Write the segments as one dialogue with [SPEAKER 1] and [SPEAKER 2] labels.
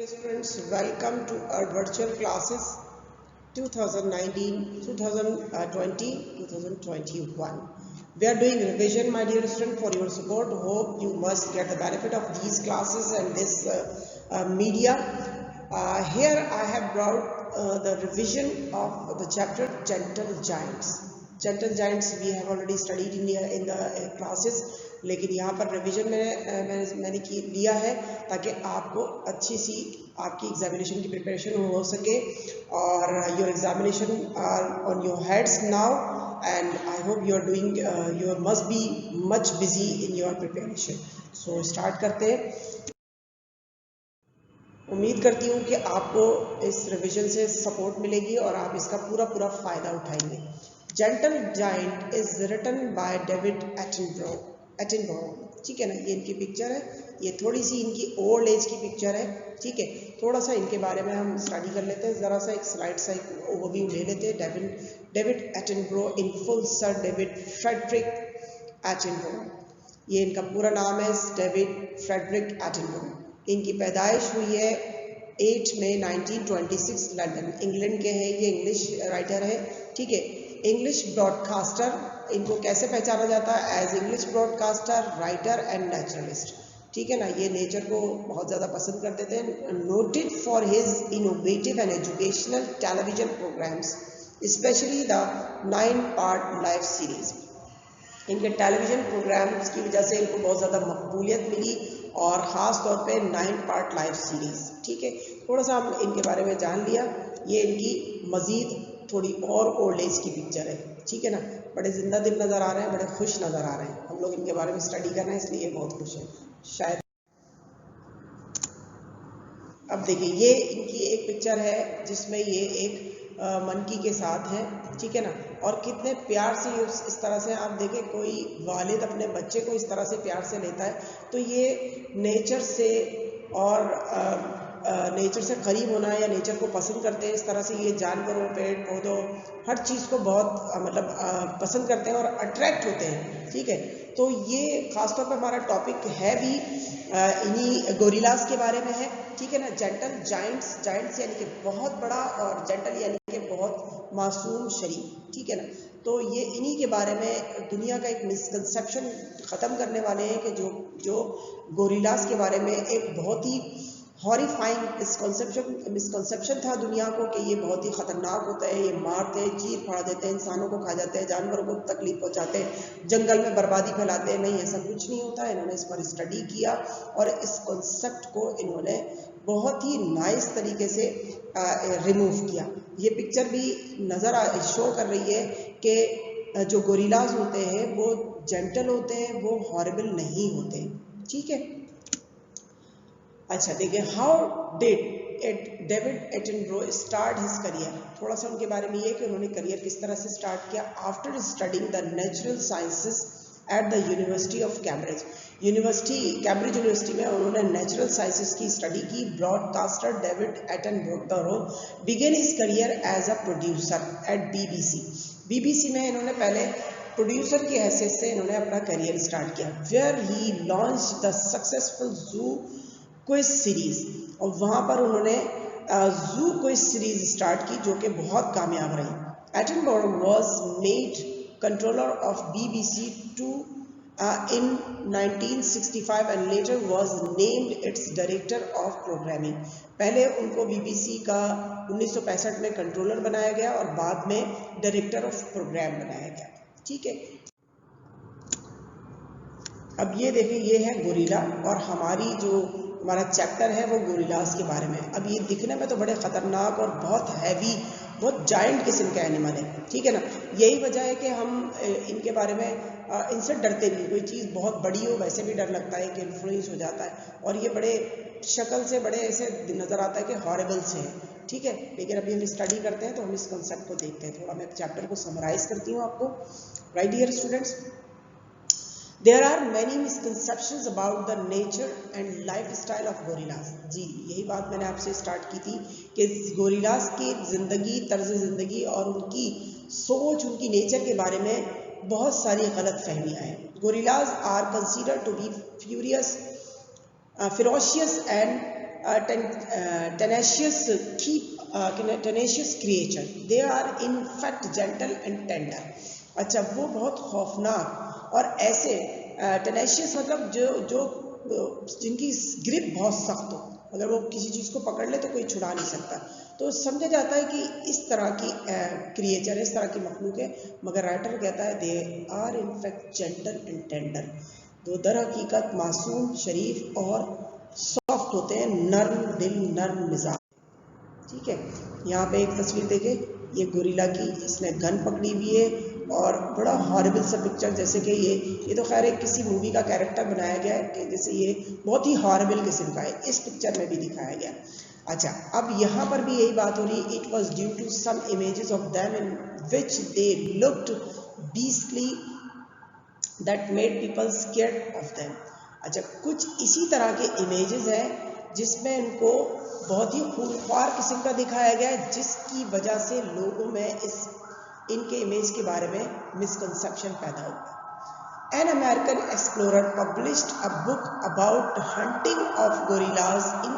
[SPEAKER 1] dear students, welcome to our virtual classes 2019, 2020, 2021. We are doing revision, my dear student, for your support. Hope you must get the benefit of these classes and this media. Here I have brought the revision of the chapter Gentle Giants. Gentle Giants we have already studied in the classes, लेकिन यहाँ पर revision में मैंने लिया है ताकि आपको अच्छी सी आपकी एग्जामिनेशन की प्रिपरेशन हो सके और your examination are on your heads now and I hope you are doing you must be much busy in your preparation. So start करते हैं. उम्मीद करती हूँ कि आपको इस रिवीजन से सपोर्ट मिलेगी और आप इसका पूरा फ़ायदा उठाएंगे. Gentle giant is written by David Attenborough. ठीक है ना, ये इनकी पिक्चर है. ये थोड़ी सी इनकी ओल्ड एज की पिक्चर है. ठीक है, थोड़ा सा इनके बारे में हम स्टडी कर लेते हैं. ज़रा सा एक स्लाइड सा एक ओवरव्यू ले लेते हैं. David Attenborough in full, sir David Frederick Attenborough. ये इनका पूरा नाम है, डेविड फ्रेडरिक एटनबरो. इनकी पैदाइश हुई है 8 मई 1926 लंदन, इंग्लैंड के हैं. ये इंग्लिश राइटर है. ठीक है, इंग्लिश ब्रॉडकास्टर. इनको कैसे पहचाना जाता है? As English broadcaster, writer and naturalist. ठीक है ना, ये नेचर को बहुत ज़्यादा पसंद करते थे. Noted for his innovative and educational television programmes, specially the 9-part life series. इनके टेलीविज़न प्रोग्राम्स की वजह से इनको बहुत ज़्यादा मकबूलियत मिली और ख़ास तौर पे 9-part लाइफ सीरीज़. ठीक है, थोड़ा सा हम इनके बारे में जान लिया. ये इनकी मज़ीद थोड़ी और ओल्ड एज की पिक्चर है. ठीक है ना, बड़े जिंदा दिल नज़र आ रहे हैं, बड़े खुश नज़र आ रहे हैं. हम लोग इनके बारे में स्टडी कर रहे हैं इसलिए बहुत खुश हैं शायद. अब देखिए, ये इनकी एक पिक्चर है जिसमें ये एक मनकी के साथ हैं. ठीक है ना, और कितने प्यार से इस तरह से आप देखें, कोई वालिद अपने बच्चे को इस तरह से प्यार से लेता है तो ये नेचर से और नेचर से करीब होना या नेचर को पसंद करते हैं. इस तरह से ये जानवरों, पेड़ पौधों, हर चीज़ को बहुत मतलब पसंद करते हैं और अट्रैक्ट होते हैं. ठीक है, तो ये ख़ासतौर पर हमारा टॉपिक है भी इन्हीं गोरिल्लास के बारे में है. ठीक है ना, जेंटल जाइंट्स. जाइंट्स यानी कि बहुत बड़ा और जेंटल यानी कि बहुत मासूम शरीफ. ठीक है ना, तो ये इन्हीं के बारे में दुनिया का एक मिसकंसेप्शन ख़त्म करने वाले हैं कि जो गोरिल्लास के बारे में एक बहुत ही हॉरिफाइंग मिसकंसेप्शन था दुनिया को कि ये बहुत ही ख़तरनाक होता है, ये मारते हैं, चीर फाड़ देते हैं, इंसानों को खा जाते हैं, जानवरों को तकलीफ पहुंचाते हैं, जंगल में बर्बादी फैलाते हैं. नहीं, ऐसा कुछ नहीं होता. इन्होंने इस पर स्टडी किया और इस कॉन्सेप्ट को इन्होंने बहुत ही नाइस तरीके से रिमूव किया. ये पिक्चर भी शो कर रही है कि जो गोरिल्लास होते हैं वो जेंटल होते हैं, वो हॉरिबल नहीं होते. ठीक है, अच्छा देखिए, how did David Attenborough start his career. थोड़ा सा उनके बारे में ये कि उन्होंने करियर किस तरह से स्टार्ट किया. After studying the natural sciences at the University of Cambridge. Cambridge University में उन्होंने नेचुरल साइंसेस की स्टडी की. Broadcaster David Attenborough began his career as a producer at BBC में इन्होंने पहले प्रोड्यूसर की हैसियत से इन्होंने अपना करियर स्टार्ट किया. Where he launch the successful zoo quiz series, और वहाँ पर उन्होंने जू क्विज सीरीज स्टार्ट की जो कि बहुत कामयाब रही. Attenborough was made controller of BBC 2 in 1965 and later was named its director of programming. पहले उनको BBC का 1965 में कंट्रोलर बनाया गया और बाद में डायरेक्टर ऑफ प्रोग्राम बनाया गया. ठीक है, अब ये देखिए, ये है गोरिल्ला और हमारा चैप्टर है वो गोरिल्लास के बारे में. अब ये दिखने में तो बड़े ख़तरनाक और बहुत हैवी, बहुत जायंट किस्म के एनिमल है. ठीक है ना, यही वजह है कि हम इनके बारे में इनसे डरते नहीं. कोई चीज़ बहुत बड़ी हो वैसे भी डर लगता है कि इन्फ्लुएंस हो जाता है, और ये बड़े शक्ल से बड़े ऐसे नज़र आता है कि हॉरिबल से है. ठीक है, लेकिन अभी हम स्टडी करते हैं तो हम इस कॉन्सेप्ट को देखते हैं. थोड़ा मैं चैप्टर को समराइज़ करती हूँ आपको. Right dear students, There are many misconceptions about the nature and lifestyle of gorillas. जी, यही बात मैंने आपसे स्टार्ट की थी कि गोरिल्लास की ज़िंदगी, तर्ज ज़िंदगी और उनकी सोच, उनकी नेचर के बारे में बहुत सारी गलत फहमियाँ हैं. Gorillas are considered to be ferocious and tenacious creature. They are in fact gentle and tender. अच्छा, वो बहुत खौफनाक और ऐसे टेनेशियस मतलब जो जिनकी ग्रिप बहुत सख्त हो, अगर वो किसी चीज़ को पकड़ ले तो कोई छुड़ा नहीं सकता। तो समझा जाता है कि इस तरह की क्रिएचर, इस तरह की मखलूक है, मगर राइटर कहता है they are in fact gentle and tender, वो दर हकीकत मासूम, शरीफ और सॉफ्ट होते हैं, नर्म दिल, नर्म मिजाज। ठीक है, यहाँ पे एक तस्वीर देखें, ये गोरिल्ला की, इसने गन पकड़ी हुई है और बड़ा हॉरिबल सा पिक्चर, जैसे कि ये तो खैर एक किसी मूवी का कैरेक्टर बनाया गया है कि जैसे ये बहुत ही हॉरिबल किस्म का है, इस पिक्चर में भी दिखाया गया। अच्छा, अब यहाँ पर भी यही बात हो रही है, it was due to some images of them in which they looked beastly that made people scared of them. अच्छा, कुछ इसी तरह के इमेजेस हैं जिसमें इनको बहुत ही खूंखार किस्म का दिखाया गया है, जिसकी वजह से लोगों में इनके इमेज के बारे में मिसकंसेप्शन पैदा हुआ। An American explorer published a book about hunting of gorillas in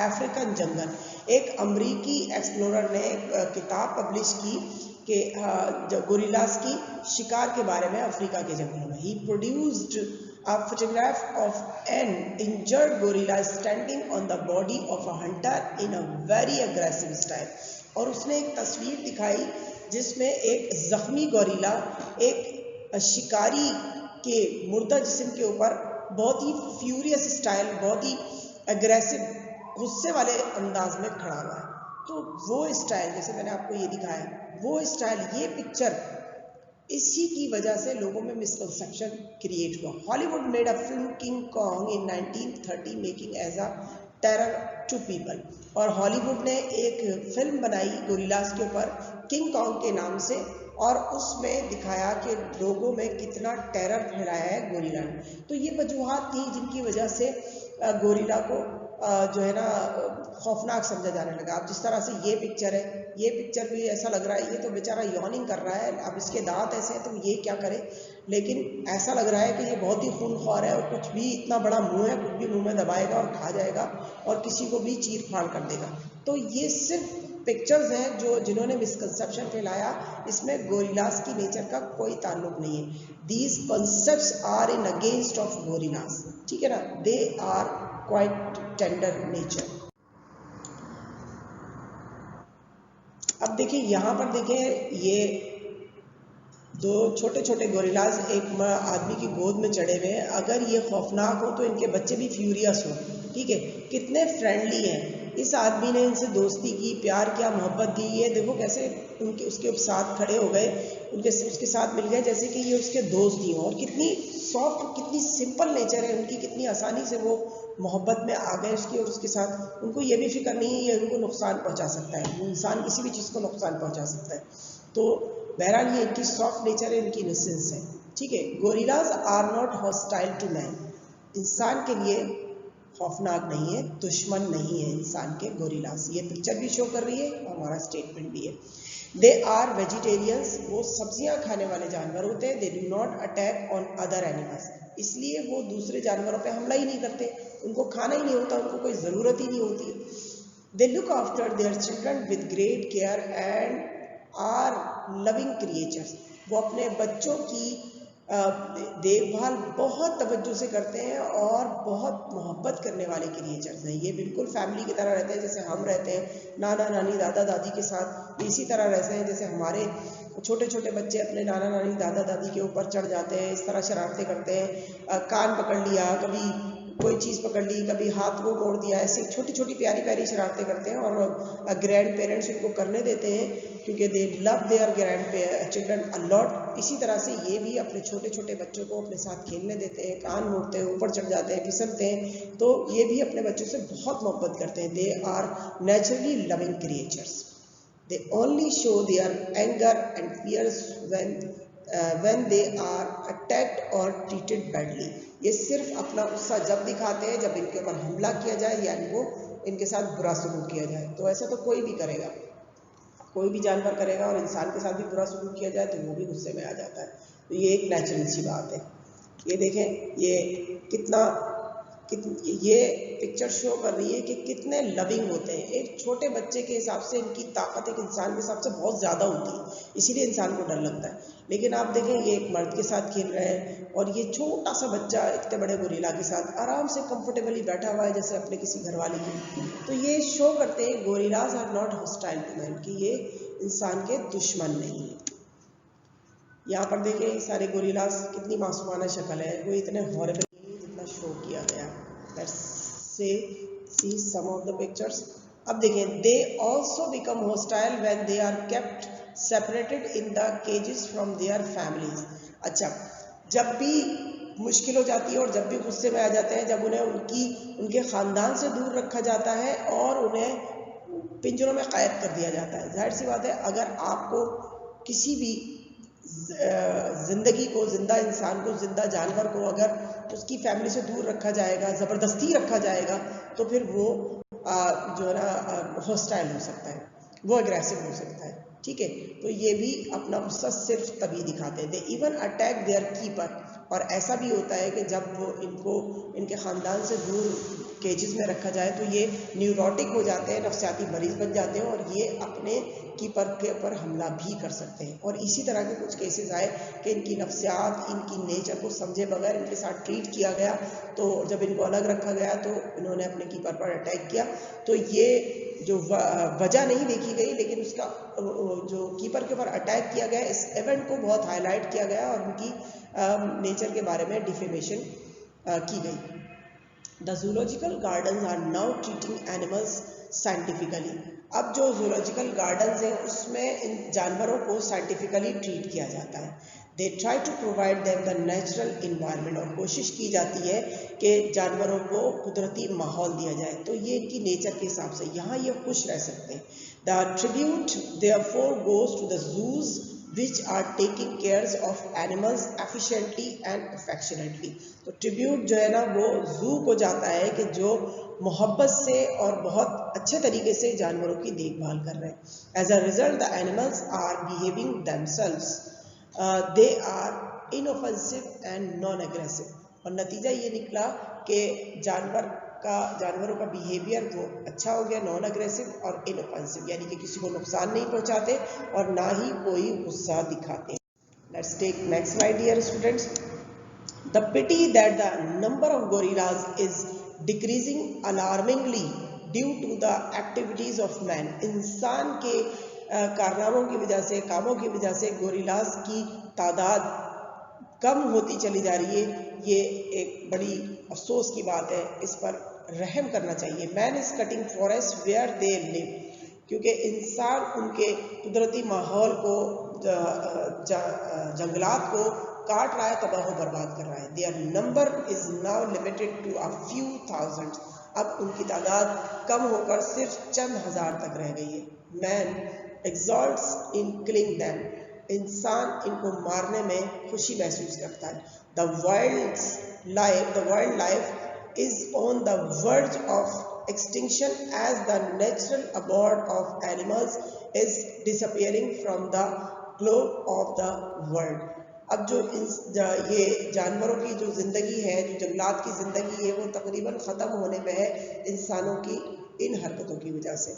[SPEAKER 1] African jungle. एक अमरीकी एक्सप्लोरर ने एक किताब पब्लिश की कि गोरिल्लास की शिकार के बारे में अफ्रीका के जंगलों में। He produced a photograph of an injured gorilla standing on the body of a hunter in a very aggressive style. और उसने एक तस्वीर दिखाई जिसमें एक जख्मी गोरिल्ला एक शिकारी के मुर्दा जिस्म के ऊपर बहुत ही फ्यूरियस स्टाइल, बहुत ही एग्रेसिव, गुस्से वाले अंदाज में खड़ा हुआ है। तो वो स्टाइल, जैसे मैंने आपको ये दिखाया, वो स्टाइल, ये पिक्चर, इसी की वजह से लोगों में मिसकंसेप्शन क्रिएट हुआ। Hollywood made a film King Kong in 1930 making as a terror to people. और हॉलीवुड ने एक फिल्म बनाई गोरिल्लास के ऊपर किंग कॉन्ग के नाम से, और उसमें दिखाया कि लोगों में कितना टेरर फैलाया है गोरिल्ला ने। तो ये वजूहात थी जिनकी वजह से गोरिल्ला को जो है ना खौफनाक समझा जाने लगा। अब जिस तरह से ये पिक्चर है, ये पिक्चर भी ऐसा लग रहा है ये तो बेचारा यॉर्निंग कर रहा है, अब इसके दांत ऐसे हैं तो ये क्या करे, लेकिन ऐसा लग रहा है कि ये बहुत ही खूनख्वार है और कुछ भी, इतना बड़ा मुंह है, कुछ भी मुंह में दबाएगा और खा जाएगा और किसी को भी चीर फाड़ कर देगा। तो ये सिर्फ पिक्चर्स हैं जो जिन्होंने मिसकंसेप्शन फैलाया, इसमें गोरिल्लास की नेचर का कोई ताल्लुक नहीं है। These concepts are in against of gorillas, ठीक है ना, they are quite tender nature. अब देखिए यहाँ पर देखें, ये दो छोटे छोटे गोरिल्लास एक आदमी की गोद में चढ़े हुए हैं। अगर ये खौफनाक हो तो इनके बच्चे भी फ्यूरियस हो, ठीक है, कितने फ्रेंडली हैं। इस आदमी ने इनसे दोस्ती की, प्यार किया, मोहब्बत दी। ये देखो कैसे उसके साथ खड़े हो गए, उसके साथ मिल गए जैसे कि ये उसके दोस्त ही हों। और कितनी सॉफ्ट, कितनी सिंपल नेचर है उनकी, कितनी आसानी से वो मोहब्बत में आ गए उसकी, और उसके साथ उनको ये भी फिक्र नहीं है ये उनको नुकसान पहुंचा सकता है, इंसान किसी भी चीज़ को नुकसान पहुंचा सकता है। तो बहरहाल ये इनकी सॉफ्ट नेचर है, इनकी इनोसेंस है, ठीक है। Gorillas are not hostile to man, इंसान के लिए खौफनाक नहीं है, दुश्मन नहीं है इंसान के गोरिल्लास। ये पिक्चर भी शो कर रही है और हमारा स्टेटमेंट भी है। दे आर वेजिटेरियंस, वो सब्जियां खाने वाले जानवर होते हैं। They do not attack on other animals, इसलिए वो दूसरे जानवरों पे हमला ही नहीं करते, उनको खाना ही नहीं होता, उनको कोई ज़रूरत ही नहीं होती। They look after their children with great care and are loving creatures, वो अपने बच्चों की देखभाल बहुत तवज्जो से करते हैं और बहुत मोहब्बत करने वाले क्रिएचर्स हैं। ये बिल्कुल फैमिली की तरह रहते हैं, जैसे हम रहते हैं नाना नानी दादा दादी के साथ, इसी तरह रहते हैं जैसे हमारे छोटे छोटे बच्चे अपने नाना नानी दादा दादी के ऊपर चढ़ जाते हैं, इस तरह शरारतें करते हैं, कान पकड़ लिया, कभी कोई चीज़ पकड़ ली, कभी हाथ को मोड़ दिया, ऐसे छोटी छोटी प्यारी प्यारी शरारतें करते हैं। और ग्रैंड पेरेंट्स उनको करने देते हैं क्योंकि they love their grandchildren a lot. इसी तरह से ये भी अपने छोटे छोटे बच्चों को अपने साथ खेलने देते हैं, कान मोड़ते हैं, ऊपर चढ़ जाते हैं, फिसलते हैं, तो ये भी अपने बच्चों से बहुत मोहब्बत करते हैं। They are naturally loving creatures, they only show their anger and fierce when they are attacked or treated badly। ये सिर्फ अपना गुस्सा जब दिखाते हैं जब इनके ऊपर हमला किया जाए या इनके साथ बुरा सलूक किया जाए। तो ऐसा तो कोई भी करेगा, कोई भी जानवर करेगा, और इंसान के साथ भी बुरा सलूक किया जाए तो वो भी गुस्से में आ जाता है। तो ये एक नेचुरल सी बात है। ये देखें ये कितना ये पिक्चर शो कर रही है कि कितने लविंग होते हैं। एक छोटे बच्चे के हिसाब से इनकी ताकत एक इंसान के हिसाब से बहुत ज़्यादा होती है, इसीलिए इंसान को डर लगता है। लेकिन आप देखें ये एक मर्द के साथ खेल रहे हैं और ये छोटा सा बच्चा इतने बड़े गोरिल्ला के साथ आराम से कंफर्टेबली बैठा हुआ है जैसे अपने किसी घर वाले की। तो ये शो करते हैं gorillas are not hostile to man, कि ये इंसान के दुश्मन नहीं है। यहाँ पर देखें सारे गोरिल्लाज कितनी मासूमाना शक्ल है, कोई इतने हॉरिबल नहीं जितना शो किया गया। Let's see some of the pictures. अब देखें they also become hostile when they are kept separated in the cages from their families. अच्छा, जब भी मुश्किल हो जाती है और जब भी गुस्से में आ जाते हैं, जब उन्हें उनके ख़ानदान से दूर रखा जाता है और उन्हें पिंजरों में कैद कर दिया जाता है। जाहिर सी बात है, अगर आपको किसी भी ज़िंदगी को, जिंदा इंसान को, जिंदा जानवर को अगर उसकी फैमिली से दूर रखा जाएगा, ज़बरदस्ती रखा जाएगा, तो फिर वो जो है ना हॉस्टाइल हो सकता है, वो एग्रेसिव हो सकता है। ठीक है, तो ये भी अपना गुस्सा सिर्फ तभी दिखाते हैं। They even attack their keeper. और ऐसा भी होता है कि जब वो इनके ख़ानदान से दूर केजेस में रखा जाए तो ये न्यूरोटिक हो जाते हैं, नफसियाती मरीज बन जाते हैं और ये अपने कीपर के ऊपर हमला भी कर सकते हैं। और इसी तरह के कुछ केसेस आए कि इनकी नफसियात, इनकी नेचर को समझे बगैर इनके साथ ट्रीट किया गया, तो जब इनको अलग रखा गया तो इन्होंने अपने कीपर पर अटैक किया। तो ये जो वजह नहीं देखी गई, लेकिन उसका जो कीपर के ऊपर अटैक किया गया, इस इवेंट को बहुत हाईलाइट किया गया और उनकी नेचर के बारे में डिफेमेशन की गई। The zoological gardens are now treating animals scientifically. अब जो zoological gardens हैं उसमें इन जानवरों को scientifically treat किया जाता है। They try to provide them the natural environment, और कोशिश की जाती है कि जानवरों को कुदरती माहौल दिया जाए, तो ये इनकी नेचर के हिसाब से यहाँ ये खुश रह सकते हैं। The tribute therefore goes to the zoos which are taking cares of animals efficiently and affectionately. तो ट्रिब्यूट जो है ना वो जू को जाता है कि जो मोहब्बत से और बहुत अच्छे तरीके से जानवरों की देखभाल कर रहे हैं। As a result, the animals are behaving themselves. They are inoffensive and non-aggressive. और नतीजा ये निकला कि जानवरों का बिहेवियर वो अच्छा हो गया, नॉन अग्रेसिव और इनऑफेंसिव, यानी कि किसी को नुकसान नहीं पहुंचाते और ना ही कोई गुस्सा दिखाते। Let's take next slide dear students. The pity that the number of gorillas is decreasing alarmingly due to the activities of man. इंसान के कारनामों की वजह से, कामों की वजह से गोरिल्लाज की तादाद कम होती चली जा रही है। ये एक बड़ी अफसोस की बात है, इस पर रहम करना चाहिए। Man is cutting forest where they live, क्योंकि इंसान उनके कुदरती माहौल को, जंगलात को काट रहा है, तबाह बर्बाद कर रहा है। Their number is now limited to a few thousand. अब उनकी तादाद कम होकर सिर्फ चंद हजार तक रह गई है। Man exults in killing them. इंसान इनको मारने में खुशी महसूस करता है। The wild life is on the verge of extinction as the natural abode of animals is disappearing from the globe of the world. अब जो ये जानवरों की जो ज़िंदगी है, जो जंगलात की ज़िंदगी है, वो तकरीबन ख़त्म होने में है इंसानों की इन हरकतों की वजह से।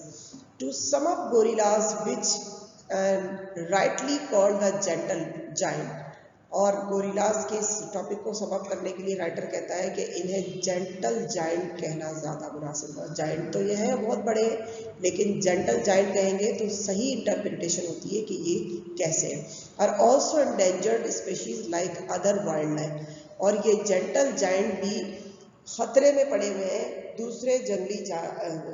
[SPEAKER 1] To sum up, gorillas, which and rightly called the gentle giant, और गोरिल्लाज के इस टॉपिक को समअप करने के लिए राइटर कहता है कि इन्हें जेंटल जायंट कहना ज़्यादा मुनासिब है। जायंट तो ये है बहुत बड़े, लेकिन जेंटल जायंट कहेंगे तो सही इंटरप्रिटेशन होती है कि ये कैसे है। और also endangered species like other wild life, और ये जेंटल जायंट भी ख़तरे में पड़े हुए हैं दूसरे जंगली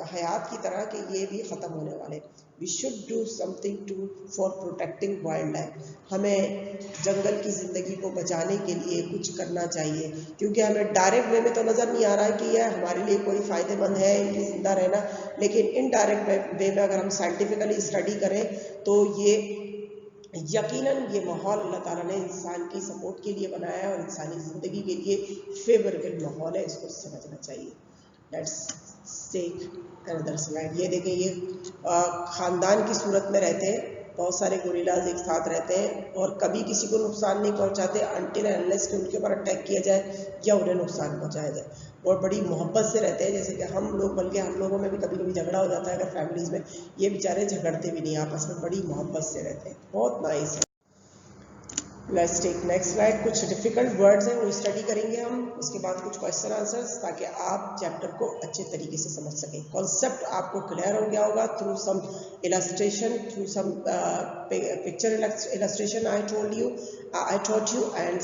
[SPEAKER 1] हयात की तरह, कि ये भी ख़त्म होने वाले। We should do something for protecting wildlife. हमें जंगल की ज़िंदगी को बचाने के लिए कुछ करना चाहिए, क्योंकि हमें डायरेक्ट वे में तो नज़र नहीं आ रहा है कि यह हमारे लिए कोई फ़ायदेमंद है इनकी ज़िंदा रहना, लेकिन इनडायरेक्ट वे में अगर हम साइंटिफिकली स्टडी करें तो ये यकीनन ये माहौल अल्लाह ताला ने इंसान की सपोर्ट के लिए बनाया है और इंसानी ज़िंदगी के लिए फेवरेबल माहौल है, इसको समझना चाहिए। Let's take another slide. ये देखें, ये ख़ानदान की सूरत में रहते हैं बहुत सारे गोरिल्लाज एक साथ रहते हैं और कभी किसी को नुकसान नहीं पहुंचाते अनटिल अनलेस कि उनके ऊपर अटैक किया जाए या उन्हें नुकसान पहुंचाया जाए, और बड़ी मोहब्बत से रहते हैं। जैसे कि हम लोग, बल्कि हम लोगों में भी कभी कभी झगड़ा हो जाता है अगर फैमिलीज़ में, ये बेचारे झगड़ते भी नहीं, आपस में बड़ी मोहब्बत से रहते हैं, बहुत नाइस है। Let's take next slide. कुछ डिफिकल्ट वर्ड्स हैं वो स्टडी करेंगे हम, उसके बाद कुछ क्वेश्चन आंसर्स, ताकि आप चैप्टर को अच्छे तरीके से समझ सकें। कॉन्सेप्ट आपको क्लियर हो गया होगा through some illustration, through some picture illustration I taught you and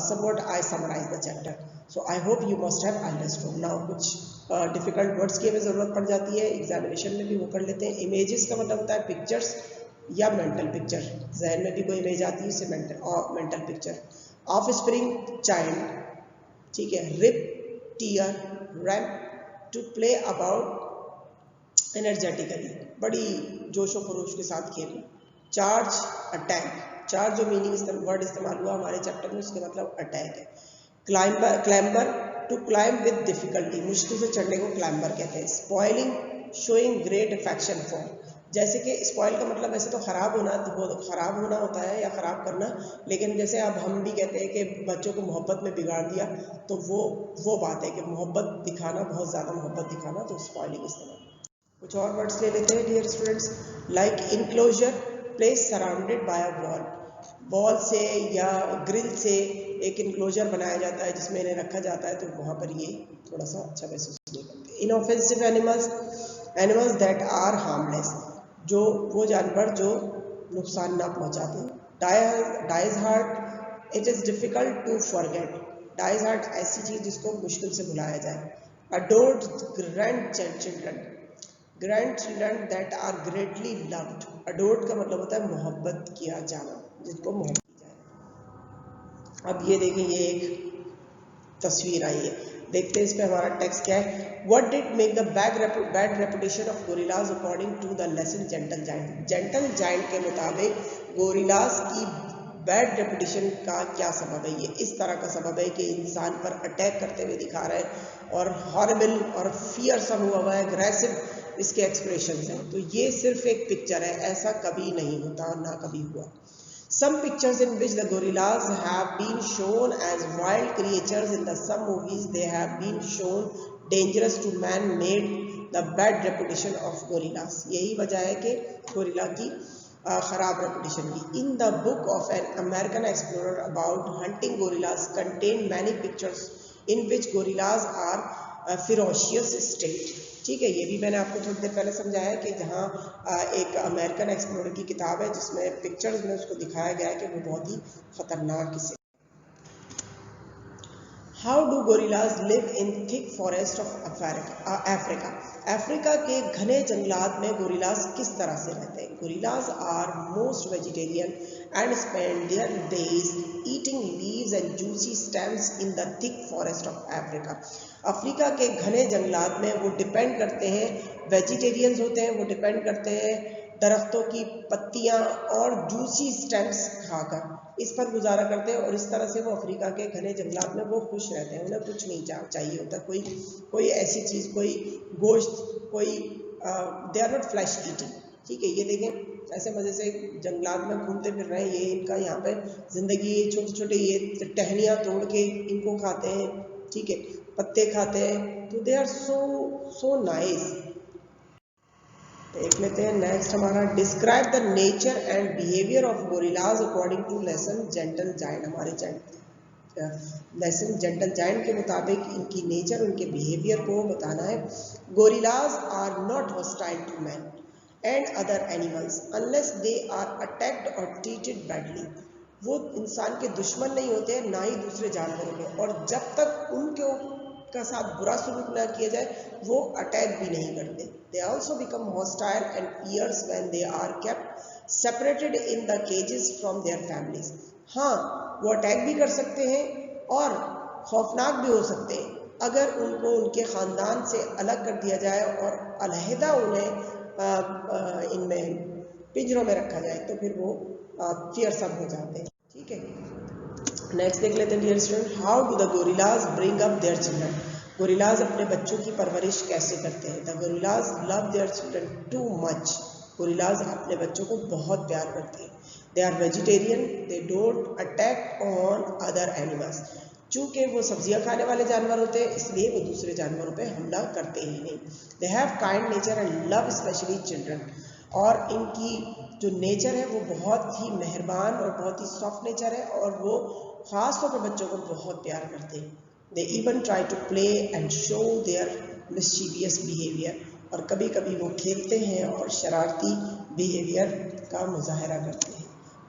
[SPEAKER 1] somewhat I summarize the chapter. So I hope you must have understood. Now कुछ डिफिकल्ट वर्ड्स की हमें ज़रूरत पड़ जाती है एग्जामिनेशन में भी, वो कर लेते हैं। इमेजेस का मतलब होता है पिक्चर्स या मेंटल पिक्चर, जहन में भी कोई इमेज आती है उसे mental picture. Offspring child, ठीक है, rip tear romp to play about energetically, बड़ी जोशो खरोश के साथ खेलना। चार्ज अटैक, चार्ज जो मीनिंग वर्ड इस्तेमाल हुआ हमारे चैप्टर में उसके मतलब अटैक है। Climber to climb with difficulty, मुश्किल से चढ़ने को क्लाइंबर कहते हैं। Spoiling showing great affection for, जैसे कि स्पॉइल का मतलब वैसे तो ख़राब होना होता है या ख़राब करना, लेकिन जैसे अब हम भी कहते हैं कि बच्चों को मोहब्बत में बिगाड़ दिया, तो वो बात है कि मोहब्बत दिखाना, बहुत ज़्यादा मोहब्बत दिखाना, तो स्पॉइलिंग इस्तेमाल। कुछ और वर्ड्स ले लेते हैं dear students. Like enclosure, place surrounded by a wall, wall से या ग्रिल से एक इनक्लोजर बनाया जाता है जिसमें इन्हें रखा जाता है, तो वहाँ पर ये थोड़ा सा अच्छा महसूस नहीं करते। Inoffensive animals, animals that are harmless, जो वो जानवर जो नुकसान ना पहुँचाते। Dies hard, it is difficult to forget, dies hard ऐसी चीज़ जिसको मुश्किल से भुलाया जाए। Adored grand children, grand children that are greatly loved, adored का मतलब होता है मोहब्बत किया जाना, जिनको मोहब्बत की जाए। अब ये देखें, ये एक तस्वीर आई है, देखते हैं इस पे हमारा टेक्स्ट क्या है। What did make the bad reputation of gorillas according to the lesson Gentle Giant? Gentle Giant के मुताबिक गोरिल्लास की बैड रेपुटेशन का क्या सबब है? ये इस तरह का सबब है कि इंसान पर अटैक करते हुए दिखा रहे हैं और हॉरिबल और फियरसम हुआ है, अग्रेसिव इसके एक्सप्रेशन हैं। तो ये सिर्फ एक पिक्चर है, ऐसा कभी नहीं होता और ना कभी हुआ। Some pictures in which the gorillas have been shown as wild creatures in some movies, they have been shown dangerous to man, made the bad reputation of gorillas. यही वजह है कि गोरिल्ला की ख़राब रेपुटेशन की। In the book of an American explorer about hunting gorillas contained many pictures in which gorillas are a ferocious state. ठीक है, ये भी मैंने आपको थोड़ी देर पहले समझाया कि जहाँ एक अमेरिकन एक्सप्लोरर की किताब है जिसमें पिक्चर्स में उसको दिखाया गया है कि वो बहुत ही खतरनाक किस्म। How do gorillas live in thick forest of Africa, Africa के घने जंगलात में गोरिल्लाज किस तरह से रहते हैं? Gorillas are most vegetarian and spend their days eating leaves and juicy stems in the thick forest of Africa. Africa के घने जंगलात में वो डिपेंड करते हैं, वेजिटेरियंस होते हैं, वो डिपेंड करते हैं दरख्तों की पत्तियां और जूसी स्टेम्स खाकर, इस पर गुजारा करते हैं, और इस तरह से वो अफ्रीका के घने जंगलात में वो खुश रहते हैं। उन्हें कुछ नहीं चाहिए होता, कोई ऐसी चीज़, कोई गोश्त, कोई they are not flesh eating. ठीक है, ये देखें ऐसे मज़े से जंगलात में घूमते फिर रहे हैं, ये इनका यहाँ पे ज़िंदगी, छोटे छोटे ये टहनियाँ तोड़ के इनको खाते हैं, ठीक है, पत्ते खाते हैं, तो दे आर सो नाइस। देख लेते हैं नेक्स्ट हमारा, describe the nature and behaviour of gorillas according to lesson gentle giant. हमारे लेसन जेंटल जायंट के मुताबिक इनकी नेचर, उनके बिहेवियर को बताना है। Gorillas are not hostile to man and other animals unless they are attacked or treated badly. वो इंसान के दुश्मन नहीं होते, ना ही दूसरे जानवरों के, और जब तक उनके का साथ बुरा सलूक ना किया जाए वो अटैक भी नहीं करते। They also become hostile and fierce when they are kept separated in the cages from their families. हाँ, वो अटैक भी कर सकते हैं और खौफनाक भी हो सकते हैं अगर उनको उनके ख़ानदान से अलग कर दिया जाए और अलहदा उन्हें इनमें पिंजरों में रखा जाए, तो फिर वो फियरसम हो जाते हैं। ठीक है, नेक्स्ट देख लेते हैं dear student, how do the gorillas bring up their children. Gorillas अपने बच्चों की परवरिश कैसे करते हैं? The gorillas love their children too much, gorillas अपने बच्चों को बहुत प्यार करते हैं। They are vegetarian, they don't attack on other animals. चूँकि वो सब्जियां खाने वाले जानवर होते हैं इसलिए वो दूसरे जानवरों पे हमला करते ही नहीं। They have kind nature and love specially children. और इनकी जो नेचर है वो बहुत ही मेहरबान और बहुत ही सॉफ्ट नेचर है और वो ख़ास तौर पर बच्चों को बहुत प्यार करते हैं। They even try to play and show their mischievous behaviour. और कभी कभी वो खेलते हैं और शरारती बिहेवियर का मुजाहरा करते हैं।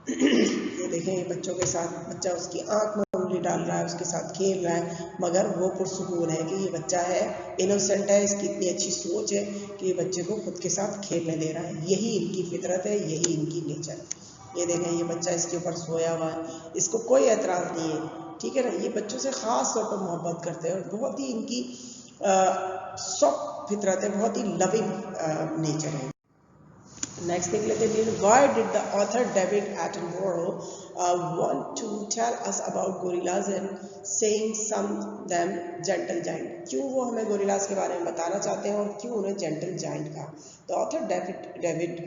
[SPEAKER 1] ये देखें, ये बच्चों के साथ बच्चा उसकी आंख में उंगली डाल रहा है, उसके साथ खेल रहा है, मगर वो पुरसुकून है कि ये बच्चा है, इनोसेंट है, इसकी इतनी अच्छी सोच है कि ये बच्चे को खुद के साथ खेलने दे रहा है। यही इनकी फितरत है, यही इनकी नेचर है। ये देखें, ये बच्चा इसके ऊपर सोया हुआ है, इसको कोई एतराज़ नहीं है, ठीक है ना। ये बच्चों से ख़ास तौर पर मोहब्बत करते हैं और बहुत ही इनकी सॉफ्ट फितरत है, बहुत ही लविंग नेचर है। नेक्स्ट देख लेते हैं, why did the author David Attenborough want to tell us about gorillas and saying some them gentle giant. क्यों वो हमें गोरिल्लाज के बारे में बताना चाहते हैं और क्यों उन्हें जेंटल जायंट कहा। The author David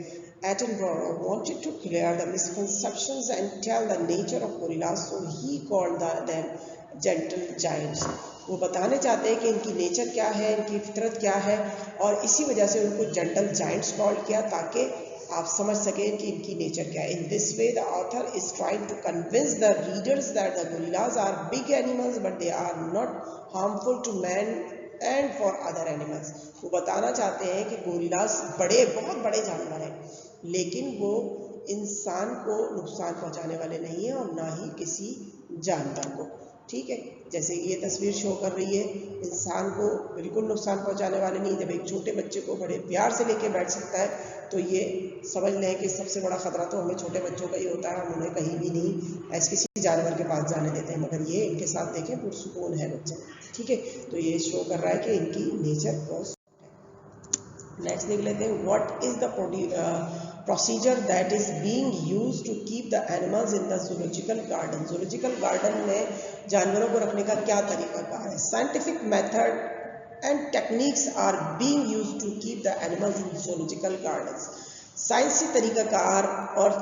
[SPEAKER 1] Attenborough wanted to clear the misconceptions and tell the nature of gorillas, so he called them gentle giants। वो बताने चाहते हैं कि इनकी नेचर क्या है, इनकी फितरत क्या है, और इसी वजह से उनको जेंटल जायंट्स कॉल किया ताकि आप समझ सकें कि इनकी नेचर क्या है। In this way the author is trying to convince the readers that the gorillas are big animals but they are not harmful to man and for other animals. वो बताना चाहते हैं कि गोरिल्लाज बहुत बड़े जानवर हैं, लेकिन वो इंसान को नुकसान पहुंचाने वाले नहीं हैं और ना ही किसी जानवर को, ठीक है। जैसे ये तस्वीर शो कर रही है, इंसान को बिल्कुल नुकसान पहुंचाने वाले नहीं। जब एक छोटे बच्चे को बड़े प्यार से लेके बैठ सकता है तो ये समझ लें कि सबसे बड़ा खतरा तो हमें छोटे बच्चों का ही होता है। हम उन्हें कहीं भी नहीं ऐसे किसी जानवर के पास जाने देते हैं, मगर ये इनके साथ देखें पुरसुकून है बच्चे, ठीक है। तो ये शो कर रहा है कि इनकी नेचर बहुत। नेक्स्ट देख लेते हैं, what is the procedure that is being used to keep the animals in the zoological garden। zoological garden में जानवरों को रखने का क्या तरीकाकार है। scientific method and techniques are being used to keep the animals in zoological gardens। साइंसी तरीकाकार और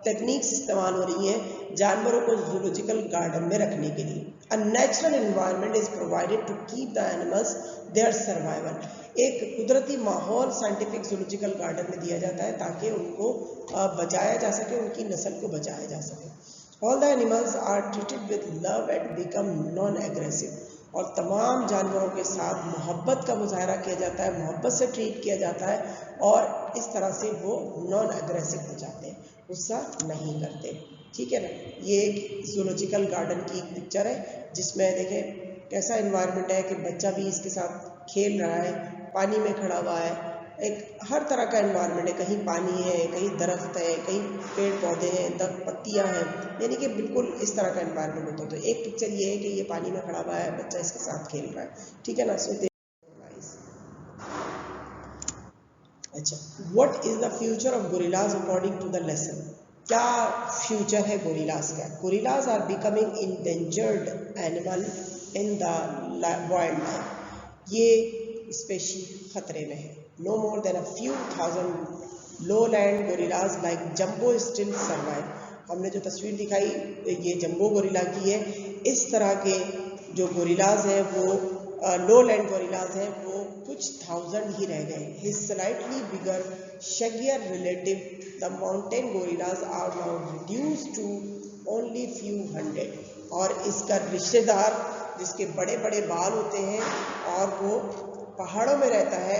[SPEAKER 1] टेक्निक्स इस्तेमाल हो रही हैं जानवरों को जूलॉजिकल गार्डन में रखने के लिए। A natural environment is provided to keep the animals their survival. एक कुदरती माहौल साइंटिफिक जूलॉजिकल गार्डन में दिया जाता है ताकि उनको बचाया जा सके, उनकी नस्ल को बचाया जा सके। All the animals are treated with love and become non aggressive. और तमाम जानवरों के साथ मोहब्बत का मुजाहरा किया जाता है, मोहब्बत से ट्रीट किया जाता है और इस तरह से वो नॉन एग्रेसिव हो जाते हैं, गुस्सा नहीं करते, ठीक है ना। ये एक जूलॉजिकल गार्डन की एक पिक्चर है जिसमें देखें कैसा इन्वायरमेंट है कि बच्चा भी इसके साथ खेल रहा है, पानी में खड़ा हुआ है, एक हर तरह का इन्वायरमेंट है, कहीं पानी है, कहीं दरख्त है, कहीं पेड़ पौधे हैं, पत्तियां हैं, यानी कि बिल्कुल इस तरह का इन्वायरमेंट होता है। तो एक पिक्चर ये है कि ये पानी में खड़ा हुआ है, बच्चा इसके साथ खेल रहा है, ठीक है ना। सो अच्छा, what is the future of gorillas according to the lesson. क्या फ्यूचर है गोरिल्लाज का। Gorillas are becoming endangered animal in the wild life. ये स्पेशी खतरे में है। No more than a few thousand lowland gorillas like Jumbo still survive. हमने जो तस्वीर दिखाई ये जंबो गोरिल्ला की है। इस तरह के जो गोरिल्लाज हैं वो लो लैंड गोरिल्लाज हैं वो कुछ थाउजेंड ही रह गए। His slightly bigger shaggier relative the mountain gorillas are now reduced to only few hundred. और इसका रिश्तेदार जिसके बड़े बड़े बाल होते हैं और वो पहाड़ों में रहता है,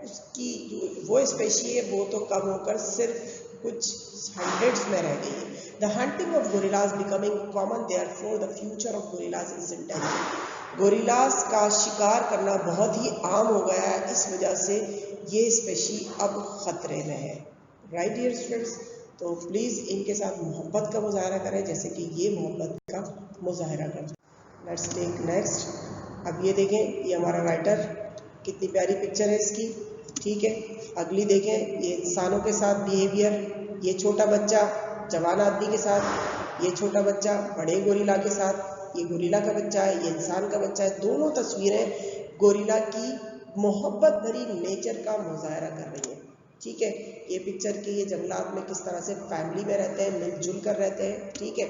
[SPEAKER 1] उसकी जो वो स्पेशी है वो तो कम होकर सिर्फ कुछ हंड्रेड्स में रह गई है। The hunting of gorillas becoming common, therefore the future of gorillas is in danger. Gorillas का शिकार करना बहुत ही आम हो गया है, इस वजह से ये स्पेशी अब खतरे में है। राइट डियर स्टूडेंट्स, तो प्लीज़ इनके साथ मोहब्बत का मुजाहरा करें जैसे कि ये मोहब्बत का मुजाहरा करते हैं। Let's take next. अब ये देखें, ये हमारा राइटर, कितनी प्यारी पिक्चर है इसकी, ठीक है। अगली देखें, ये इंसानों के साथ बिहेवियर, ये छोटा बच्चा जवान आदमी के साथ, ये छोटा बच्चा बड़े गोरिल्ला के साथ, ये गोरिल्ला का बच्चा है, ये इंसान का बच्चा है। दोनों तस्वीरें गोरिल्ला की मोहब्बत भरी नेचर का मुजाहरा कर रही हैं। ठीक है। ये पिक्चर की ये जंगलात में किस तरह से फैमिली में रहते हैं, मिलजुल कर रहते हैं, ठीक है।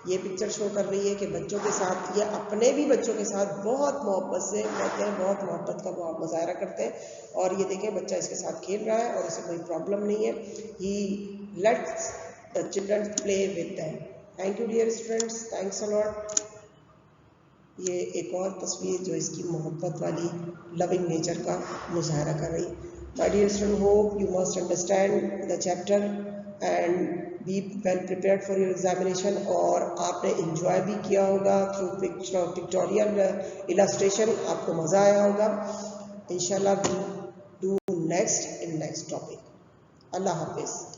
[SPEAKER 1] ये पिक्चर शो कर रही है कि बच्चों के साथ, ये अपने भी बच्चों के साथ बहुत मोहब्बत से रहते हैं, बहुत मोहब्बत का मुजाहरा करते हैं। और ये देखें बच्चा इसके साथ खेल रहा है और इसे कोई प्रॉब्लम नहीं है। He lets the children play with them. Thank you dear students, thanks a lot. ये एक और तस्वीर जो इसकी मोहब्बत वाली लविंग नेचर का मुजाहरा कर रही है। My dear student, hope you must understand the chapter and be well prepared for your examination. और आपने इंजॉय भी किया होगा थ्रू पिक्टोरियल इलस्ट्रेशन, आपको मज़ा आया होगा। इंशाल्लाह we do next in next topic. Allah हाफिज़।